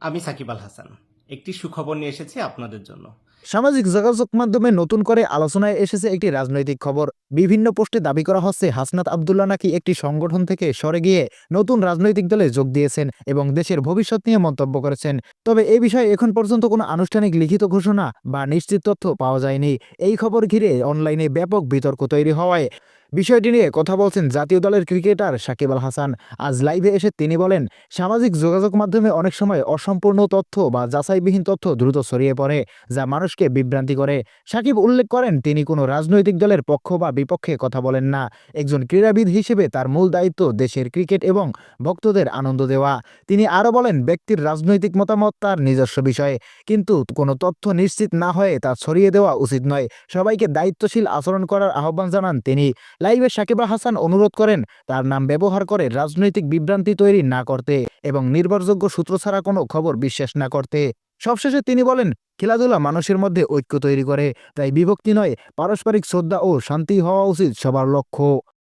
আমি সাকিব আল হাসান। একটি সুখবর নিয়ে এসেছি আপনাদের জন্য। সামাজিক যোগাযোগ মাধ্যমে নতুন করে আলোচনায় এসেছে একটি রাজনৈতিক খবর। বিভিন্ন পোস্টে দাবি করা হচ্ছে হাসনাত আব্দুল্লাহ নাকি একটি সংগঠন থেকে সরে গিয়ে নতুন রাজনৈতিক দলে যোগ দিয়েছেন এবং দেশের ভবিষ্যৎ নিয়ে মন্তব্য করেছেন। তবে এ বিষয়ে এখন পর্যন্ত কোনো আনুষ্ঠানিক লিখিত ঘোষণা বা নিশ্চিত তথ্য পাওয়া যায়নি। এই খবর ঘিরে অনলাইনে ব্যাপক বিতর্ক তৈরি হওয়ায় বিষয়টি নিয়ে কথা বলছেন জাতীয় দলের ক্রিকেটার সাকিব আল হাসান। আজ লাইভে এসে তিনি বলেন, সামাজিক যোগাযোগ মাধ্যমে অনেক সময় অসম্পূর্ণ তথ্য বা যাচাইবিহীন তথ্য দ্রুত ছড়িয়ে পড়ে, যা মানুষকে বিভ্রান্তি করে। সাকিব উল্লেখ করেন, তিনি কোনো রাজনৈতিক দলের পক্ষ বা বিপক্ষে কথা বলেন না। একজন ক্রীড়াবিদ হিসেবে তার মূল দায়িত্ব দেশের ক্রিকেট এবং ভক্তদের আনন্দ দেওয়া। তিনি আরও বলেন, ব্যক্তির রাজনৈতিক মতামত তার নিজস্ব বিষয়, কিন্তু কোনো তথ্য নিশ্চিত না হয়ে তা ছড়িয়ে দেওয়া উচিত নয়। সবাইকে দায়িত্বশীল আচরণ করার আহ্বান জানান তিনি। লাইভে সাকিব আল হাসান অনুরোধ করেন, তার নাম ব্যবহার করে রাজনৈতিক বিভ্রান্তি তৈরি না করতে এবং নির্ভরযোগ্য সূত্র ছাড়া কোনো খবর বিশ্বাস না করতে। সবশেষে তিনি বলেন, খেলাধুলা মানুষের মধ্যে ঐক্য তৈরি করে, তাই বিভক্তি নয়, পারস্পরিক শ্রদ্ধা ও শান্তি হওয়া উচিত সবার লক্ষ্য।